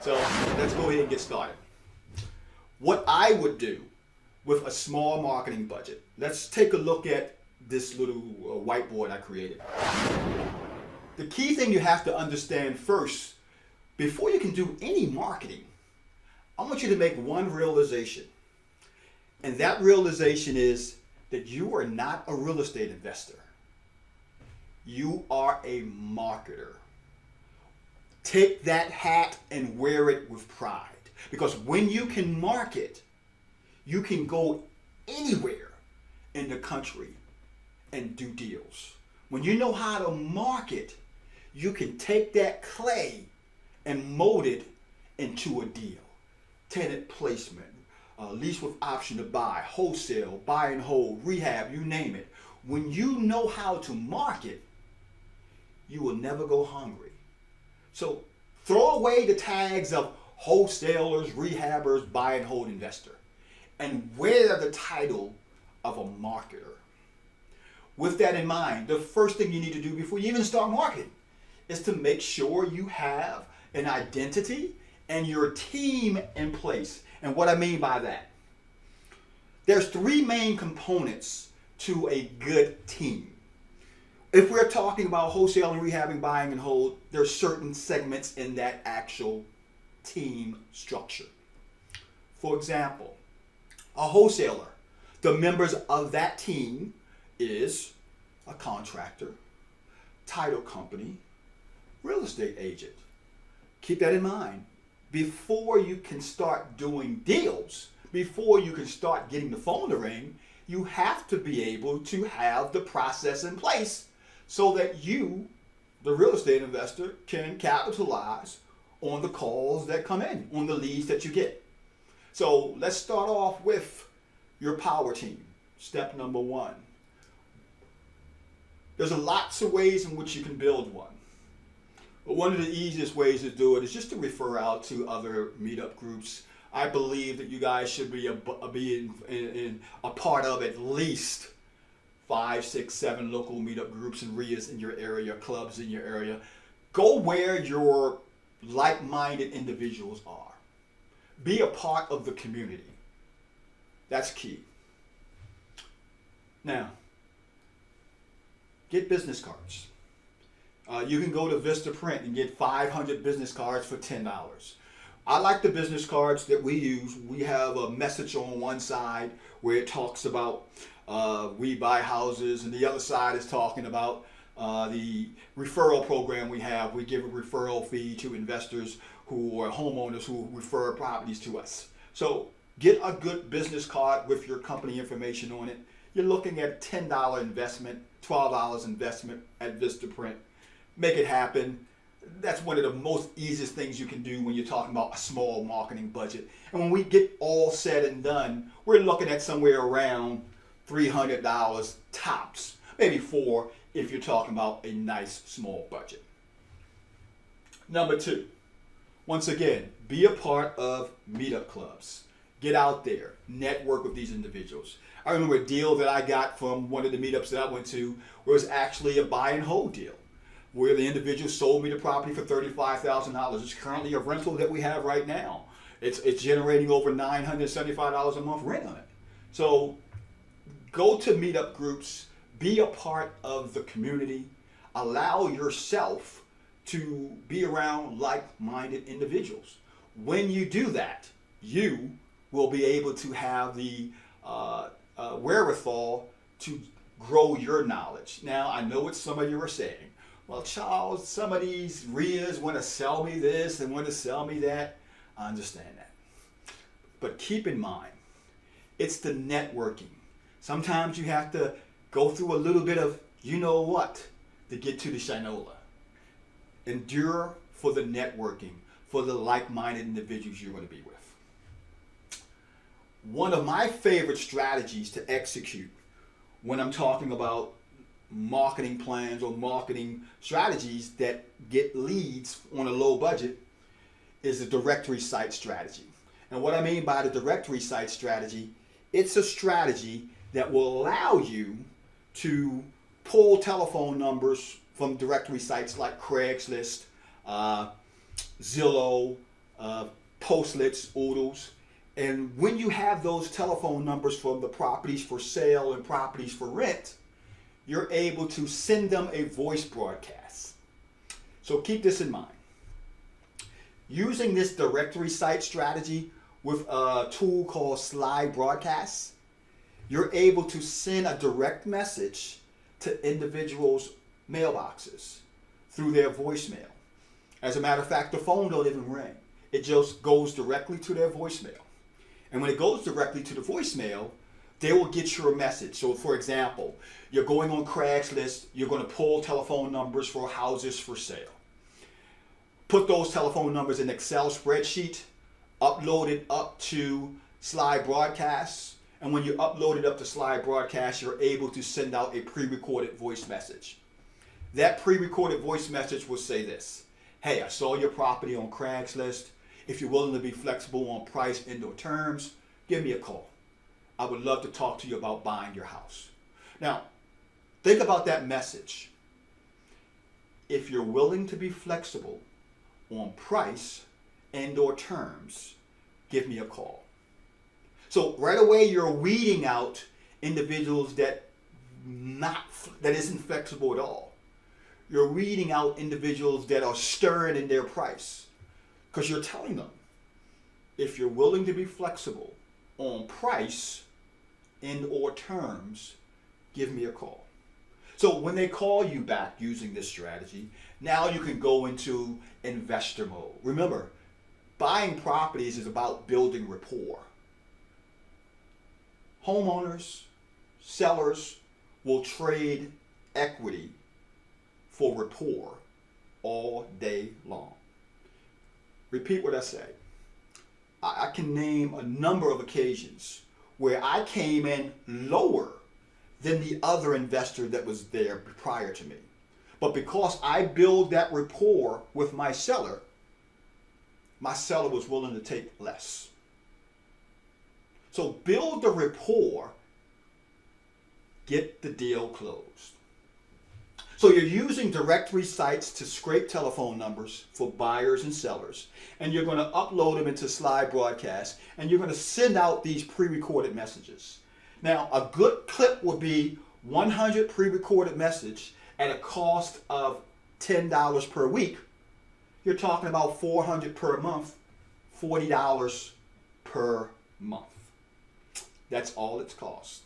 So let's go ahead and get started. What I would do with a small marketing budget, let's take a look at this little whiteboard I created. The key thing you have to understand first, before you can do any marketing, I want you to make one realization. And that realization is that you are not a real estate investor. You are a marketer. Take that hat and wear it with pride. Because when you can market, you can go anywhere in the country and do deals. When you know how to market, you can take that clay and mold it into a deal. Tenant placement, lease with option to buy, wholesale, buy and hold, rehab, you name it. When you know how to market, you will never go hungry. So throw away the tags of wholesalers, rehabbers, buy and hold investor, and wear the title of a marketer. With that in mind, the first thing you need to do before you even start marketing is to make sure you have an identity and your team in place. And what I mean by that, there's three main components to a good team. If we're talking about wholesaling, rehabbing, buying and hold, there's certain segments in that actual team structure. For example, a wholesaler, the members of that team is a contractor, title company, real estate agent. Keep that in mind. Before you can start doing deals, before you can start getting the phone to ring, you have to be able to have the process in place so that you, the real estate investor, can capitalize on the calls that come in, on the leads that you get. So let's start off with your power team. Step number one. There's lots of ways in which you can build one. But one of the easiest ways to do it is just to refer out to other meetup groups. I believe that you guys should be a part of at least 5, 6, 7 local meetup groups and RIAs in your area, clubs in your area. Go where your like-minded individuals are. Be a part of the community. That's key. Now, get business cards. You can go to Vistaprint and get 500 business cards for $10. I like the business cards that we use. We have a message on one side where it talks about we buy houses, and the other side is talking about the referral program we have. We give a referral fee to investors who are homeowners who refer properties to us. So get a good business card with your company information on it. You're looking at a $10 investment, $12 investment at Vistaprint. Make it happen. That's one of the most easiest things you can do when you're talking about a small marketing budget. And when we get all said and done, we're looking at somewhere around $300 tops, maybe $4 if you're talking about a nice small budget. Number two, once again, be a part of meetup clubs. Get out there, network with these individuals. I remember a deal that I got from one of the meetups that I went to was actually a buy and hold deal, where the individual sold me the property for $35,000. It's currently a rental that we have right now. It's generating over $975 a month rent on it. So go to meetup groups, be a part of the community, allow yourself to be around like-minded individuals. When you do that, you will be able to have the wherewithal to grow your knowledge. Now, I know what some of you are saying. Well, Charles, some of these RIAs want to sell me this and want to sell me that. I understand that. But keep in mind, it's the networking. Sometimes you have to go through a little bit of you know what to get to the Shinola. Endure for the networking, for the like-minded individuals you're going to be with. One of my favorite strategies to execute when I'm talking about marketing plans or marketing strategies that get leads on a low budget is a directory site strategy. And what I mean by the directory site strategy, it's a strategy that will allow you to pull telephone numbers from directory sites like Craigslist, Zillow, postlets, oodles. And when you have those telephone numbers from the properties for sale and properties for rent, you're able to send them a voice broadcast. So keep this in mind. Using this directory site strategy with a tool called Slide Broadcasts, you're able to send a direct message to individuals' mailboxes through their voicemail. As a matter of fact, the phone don't even ring. It just goes directly to their voicemail. And when it goes directly to the voicemail, they will get your message. So for example, you're going on Craigslist, you're going to pull telephone numbers for houses for sale. Put those telephone numbers in an Excel spreadsheet, upload it up to Slide Broadcasts, and when you upload it up to Slide Broadcast, you're able to send out a pre-recorded voice message. That pre-recorded voice message will say this: hey, I saw your property on Craigslist. If you're willing to be flexible on price and/or terms, give me a call. I would love to talk to you about buying your house. Now, think about that message. If you're willing to be flexible on price and/or terms, give me a call. So right away, you're weeding out individuals that isn't flexible at all. You're weeding out individuals that are stern in their price, because you're telling them, if you're willing to be flexible on price and/or terms, give me a call. So when they call you back using this strategy, now you can go into investor mode. Remember, buying properties is about building rapport. Homeowners, sellers will trade equity for rapport all day long. Repeat what I say. I can name a number of occasions where I came in lower than the other investor that was there prior to me. But because I build that rapport with my seller was willing to take less. So build the rapport, get the deal closed. So you're using directory sites to scrape telephone numbers for buyers and sellers, and you're going to upload them into Slide Broadcast, and you're going to send out these pre-recorded messages. Now, a good clip would be 100 pre-recorded message at a cost of $10 per week. You're talking about $400 per month, $40 per month. That's all it's cost.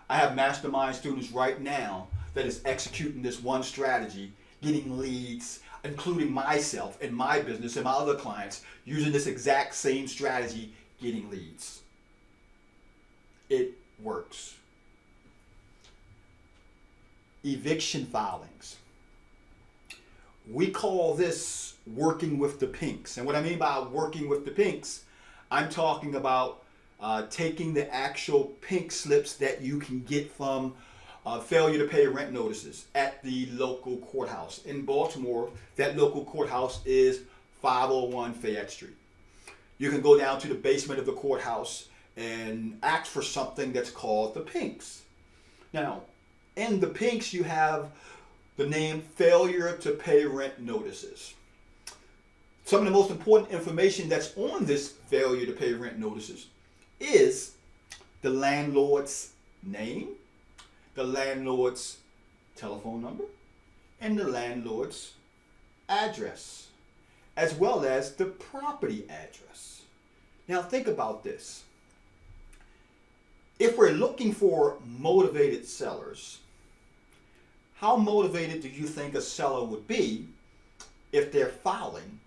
I have mastermind students right now that is executing this one strategy, getting leads, including myself and my business and my other clients, using this exact same strategy, getting leads. It works. Eviction filings. We call this working with the pinks. And what I mean by working with the pinks, I'm talking about taking the actual pink slips that you can get from failure to pay rent notices at the local courthouse. In Baltimore, that local courthouse is 501 Fayette Street. You can go down to the basement of the courthouse and ask for something that's called the pinks. Now, in the pinks, you have the name failure to pay rent notices. Some of the most important information that's on this failure to pay rent notices is the landlord's name, the landlord's telephone number, and the landlord's address, as well as the property address. Now think about this. If we're looking for motivated sellers, how motivated do you think a seller would be if they're filing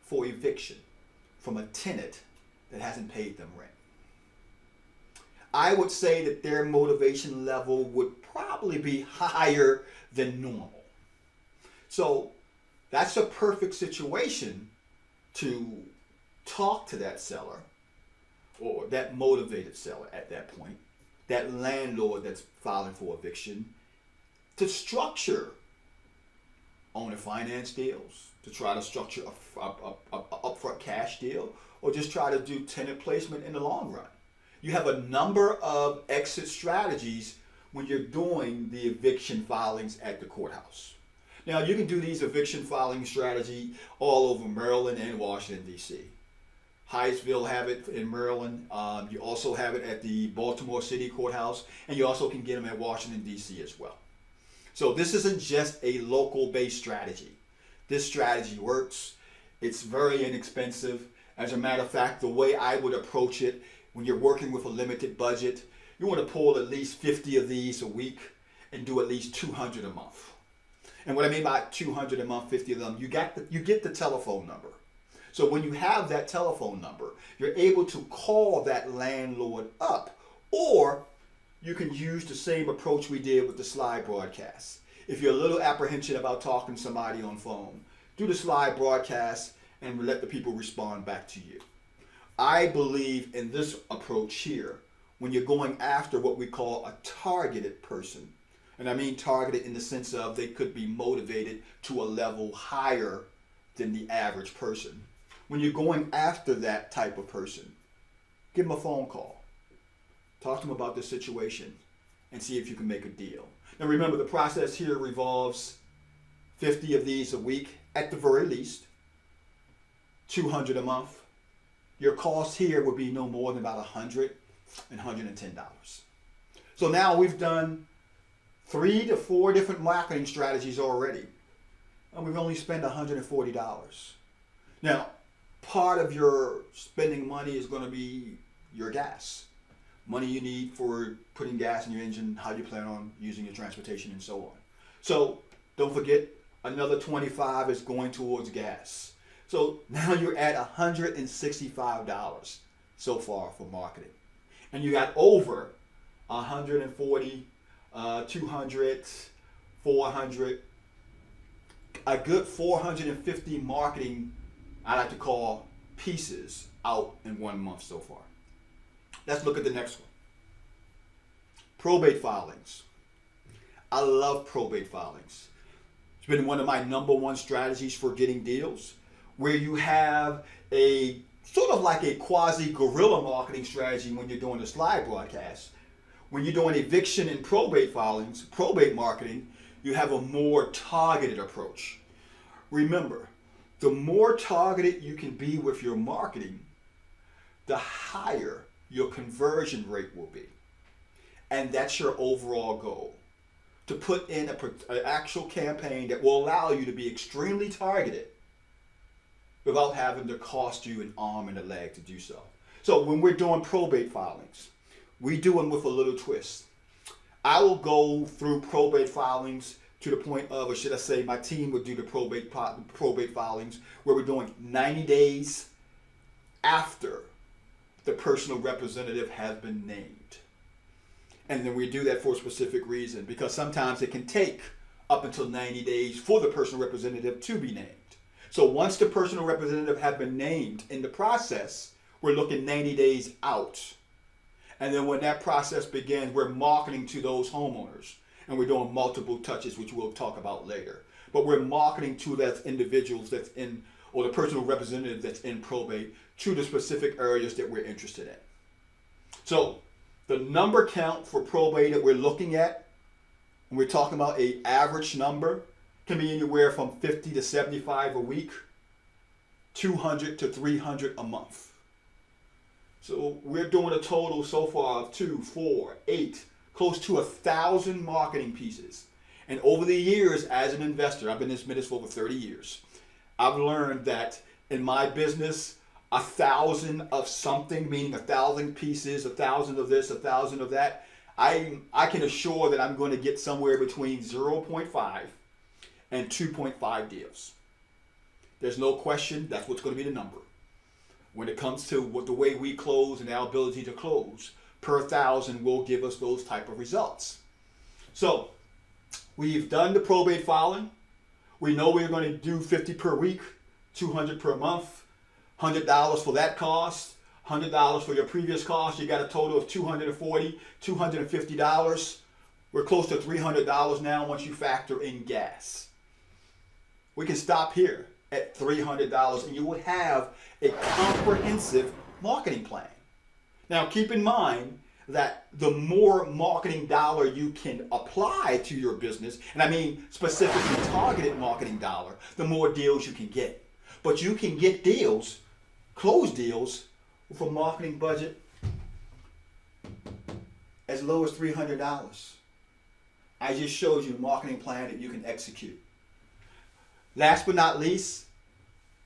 for eviction from a tenant that hasn't paid them rent? I would say that their motivation level would probably be higher than normal. So that's a perfect situation to talk to that seller, or that motivated seller at that point, that landlord that's filing for eviction, to structure owner finance deals, to try to structure a upfront cash deal, or just try to do tenant placement in the long run. You have a number of exit strategies when you're doing the eviction filings at the courthouse. Now, you can do these eviction filing strategy all over Maryland and Washington, D.C. Hyattsville have it in Maryland. You also have it at the Baltimore City Courthouse, and you also can get them at Washington, D.C. as well. So this isn't just a local-based strategy. This strategy works. It's very inexpensive. As a matter of fact, the way I would approach it, when you're working with a limited budget, you want to pull at least 50 of these a week and do at least 200 a month. And what I mean by 200 a month, 50 of them, you get the telephone number. So when you have that telephone number, you're able to call that landlord up, or you can use the same approach we did with the slide broadcast. If you're a little apprehensive about talking to somebody on phone, do the slide broadcast and let the people respond back to you. I believe in this approach here when you're going after what we call a targeted person. And I mean targeted in the sense of they could be motivated to a level higher than the average person. When you're going after that type of person, give them a phone call. Talk to them about the situation and see if you can make a deal. Now remember, the process here revolves 50 of these a week at the very least, 200 a month. Your cost here would be no more than about $100 and $110. So now we've done 3 to 4 different marketing strategies already, and we've only spent $140. Now, part of your spending money is going to be your gas. Money you need for putting gas in your engine, how you plan on using your transportation, and so on. So don't forget, another $25 is going towards gas. So now you're at $165 so far for marketing. And you got over 140, 200, 400, a good 450 marketing, I like to call pieces, out in 1 month so far. Let's look at the next one. Probate filings. I love probate filings. It's been one of my #1 strategies for getting deals, where you have a sort of like a quasi-guerrilla marketing strategy when you're doing a slide broadcast. When you're doing eviction and probate filings, probate marketing, you have a more targeted approach. Remember, the more targeted you can be with your marketing, the higher your conversion rate will be. And that's your overall goal. To put in an actual campaign that will allow you to be extremely targeted without having to cost you an arm and a leg to do so. So when we're doing probate filings, we do them with a little twist. I will go through probate filings to the point of, or should I say my team would do the probate filings, where we're doing 90 days after the personal representative has been named. And then we do that for a specific reason, because sometimes it can take up until 90 days for the personal representative to be named. So once the personal representative has been named in the process, we're looking 90 days out. And then when that process begins, we're marketing to those homeowners. And we're doing multiple touches, which we'll talk about later. But we're marketing to that individuals that's in, or the personal representative that's in probate, to the specific areas that we're interested in. So the number count for probate that we're looking at, when we're talking about an average number, can be anywhere from 50 to 75 a week, 200 to 300 a month. So we're doing a total so far of 2, 4, 8, close to 1,000 marketing pieces. And over the years, as an investor, I've been in this business for over 30 years, I've learned that in my business, 1,000 of something, meaning 1,000 pieces, 1,000 of this, 1,000 of that, I can assure that I'm going to get somewhere between 0.5 and 2.5 deals. There's no question that's what's going to be the number. When it comes to what the way we close and our ability to close, per 1,000 will give us those type of results. So we've done the probate filing. We know we're going to do 50 per week, 200 per month, $100 for that cost, $100 for your previous cost. You got a total of $240, $250. We're close to $300 now once you factor in gas. We can stop here at $300 and you would have a comprehensive marketing plan. Now keep in mind, that the more marketing dollar you can apply to your business, and I mean specifically targeted marketing dollar, the more deals you can get. But you can get deals, close deals, with a marketing budget as low as $300. I just showed you a marketing plan that you can execute. Last but not least,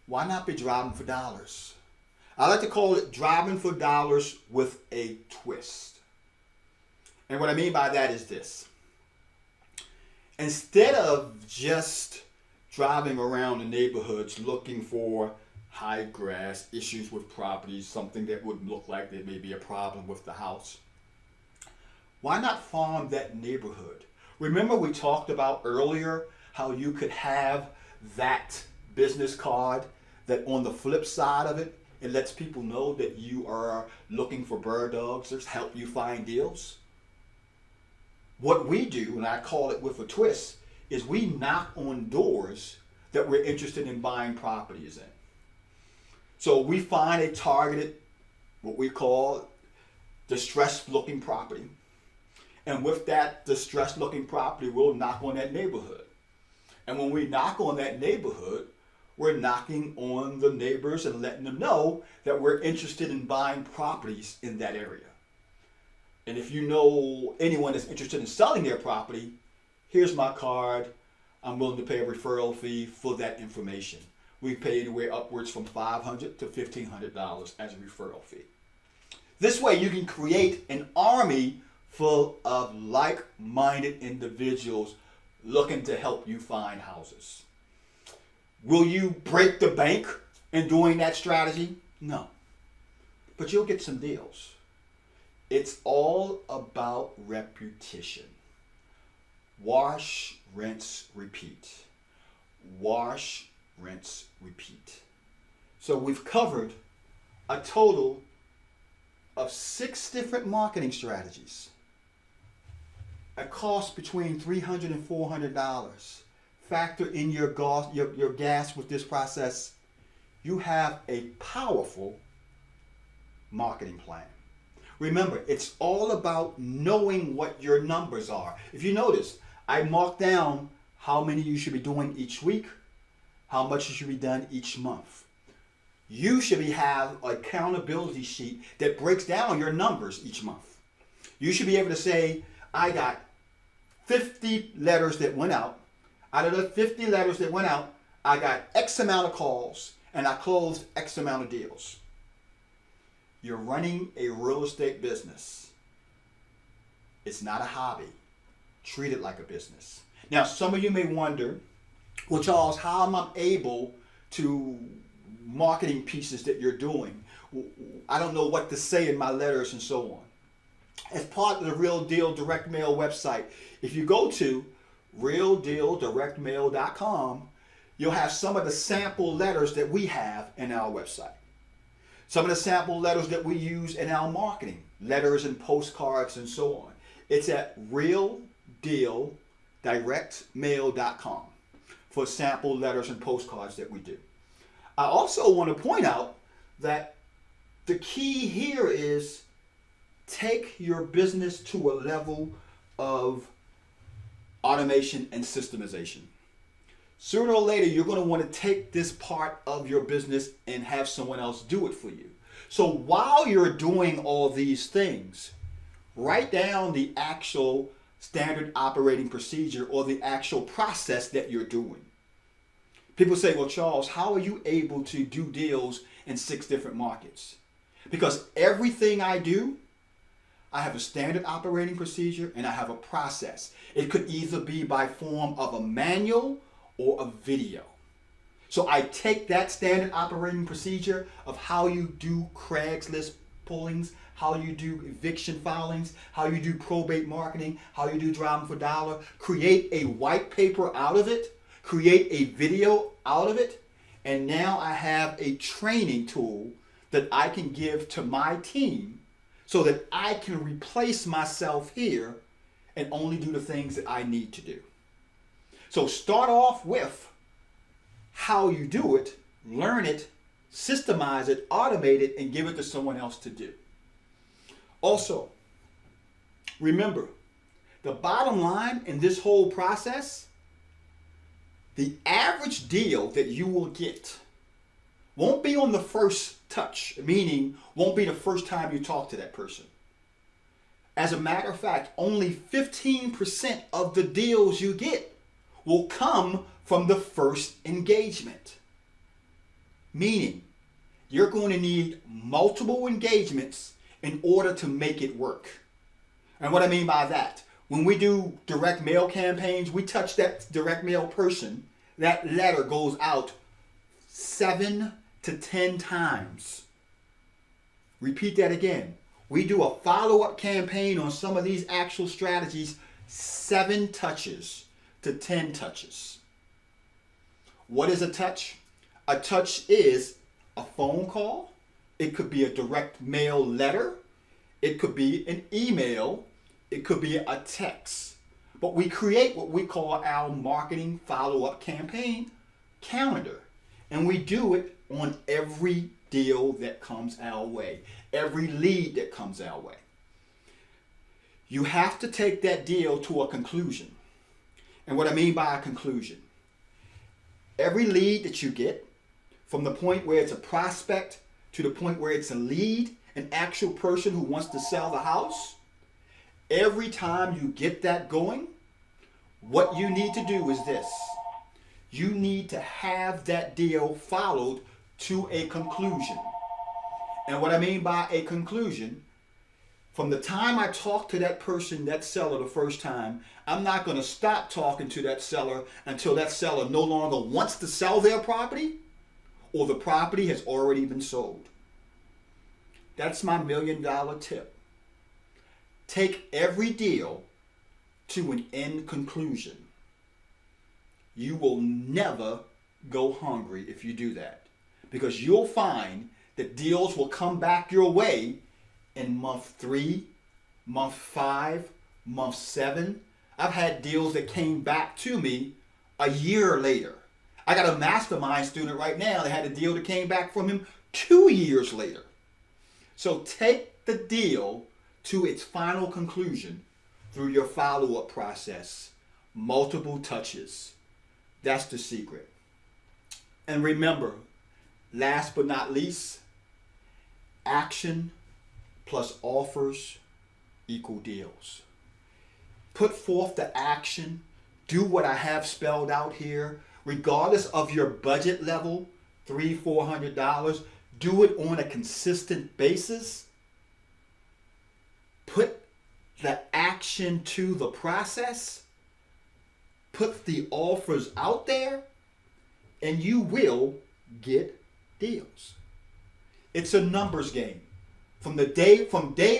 why not be driving for dollars? I like to call it driving for dollars with a twist. And what I mean by that is this. Instead of just driving around the neighborhoods looking for high grass, issues with properties, something that would look like there may be a problem with the house, why not farm that neighborhood? Remember we talked about earlier how you could have that business card that on the flip side of it, it lets people know that you are looking for bird dogs to help you find deals. What we do, and I call it with a twist, is we knock on doors that we're interested in buying properties in. So we find a targeted, what we call distressed looking property. And with that distressed looking property, we'll knock on that neighborhood. And when we knock on that neighborhood, we're knocking on the neighbors and letting them know that we're interested in buying properties in that area. And if you know anyone that's interested in selling their property, here's my card. I'm willing to pay a referral fee for that information. We pay anywhere upwards from $500 to $1,500 as a referral fee. This way you can create an army full of like-minded individuals looking to help you find houses. Will you break the bank in doing that strategy? No. But you'll get some deals. It's all about repetition. Wash, rinse, repeat. Wash, rinse, repeat. So we've covered a total of 6 different marketing strategies. A cost between $300 and $400. Factor in your gas with this process. You have a powerful marketing plan. Remember, it's all about knowing what your numbers are. If you notice, I marked down how many you should be doing each week, how much you should be done each month. You should have an accountability sheet that breaks down your numbers each month. You should be able to say, I got 50 letters that went out. Out of the 50 letters that went out, I got X amount of calls and I closed X amount of deals. You're running a real estate business. It's not a hobby. Treat it like a business. Now, some of you may wonder, well, Charles, how am I able to marketing pieces that you're doing? I don't know what to say in my letters and so on. As part of the Real Deal Direct Mail website, if you go to realdealdirectmail.com, you'll have some of the sample letters that we have in our website. Some of the sample letters that we use in our marketing, letters and postcards and so on. It's at realdealdirectmail.com for sample letters and postcards that we do. I also want to point out that the key here is take your business to a level of automation and systemization. Sooner or later, you're going to want to take this part of your business and have someone else do it for you. So while you're doing all these things, write down the actual standard operating procedure or the actual process that you're doing. People say, well, Charles, how are you able to do deals in 6 different markets? Because everything I do, I have a standard operating procedure and I have a process. It could either be by form of a manual or a video. So I take that standard operating procedure of how you do Craigslist pullings, how you do eviction filings, how you do probate marketing, how you do driving for dollar, create a white paper out of it, create a video out of it, and now I have a training tool that I can give to my team so that I can replace myself here and only do the things that I need to do. So start off with how you do it, learn it, systemize it, automate it, and give it to someone else to do. Also, Remember, the bottom line in this whole process, the average deal that you will get won't be on the first touch, meaning won't be the first time you talk to that person. As a matter of fact, only 15% of the deals you get will come from the first engagement. Meaning, you're going to need multiple engagements in order to make it work. And what I mean by that, when we do direct mail campaigns, we touch that direct mail person, that letter goes out 7 to 10 times. Repeat that again. We do a follow-up campaign on some of these actual strategies, 7 touches to 10 touches. What is a touch? A touch is a phone call. It could be a direct mail letter. It could be an email. It could be a text. But we create what we call our marketing follow-up campaign calendar. And we do it on every deal that comes our way, every lead that comes our way. You have to take that deal to a conclusion. And what I mean by a conclusion, every lead that you get, from the point where it's a prospect to the point where it's a lead, an actual person who wants to sell the house, every time you get that going, what you need to do is this. You need to have that deal followed to a conclusion. And what I mean by a conclusion, from the time I talk to that person, that seller, the first time, I'm not going to stop talking to that seller until that seller no longer wants to sell their property or the property has already been sold. That's my $1 million tip. Take every deal to an end conclusion. You will never go hungry if you do that, because you'll find that deals will come back your way in month 3, month 5, month 7. I've had deals that came back to me a year later. I got a mastermind student right now that had a deal that came back from him 2 years later. So take the deal to its final conclusion through your follow-up process. Multiple touches. That's the secret. And remember, last but not least, action plus offers equal deals. Put forth the action. Do what I have spelled out here. Regardless of your budget level, $300, $400, do it on a consistent basis. Put the action to the process. Put the offers out there, and you will get deals. It's a numbers game. From day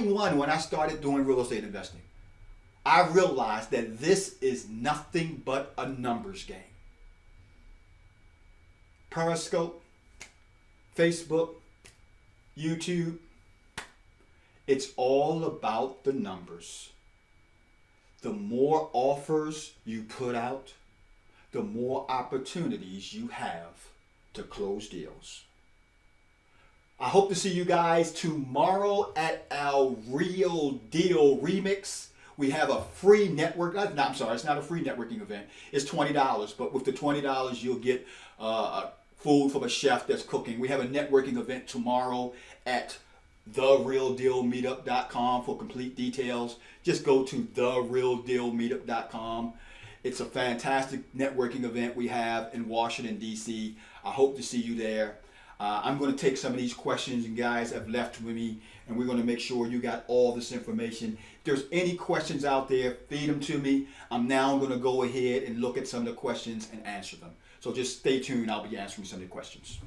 one when I started doing real estate investing, I realized that this is nothing but a numbers game. Periscope, Facebook, YouTube, it's all about the numbers. The more offers you put out, the more opportunities you have to close deals. I hope to see you guys tomorrow at our Real Deal Remix. We have a free network. I'm sorry, it's not a free networking event. It's $20, but with the $20, you'll get food from a chef that's cooking. We have a networking event tomorrow at therealdealmeetup.com for complete details. Just go to therealdealmeetup.com. It's a fantastic networking event we have in Washington, D.C. I hope to see you there. I'm going to take some of these questions you guys have left with me, and we're going to make sure you got all this information. If there's any questions out there, feed them to me. I'm now going to go ahead and look at some of the questions and answer them. So just stay tuned. I'll be answering some of the questions.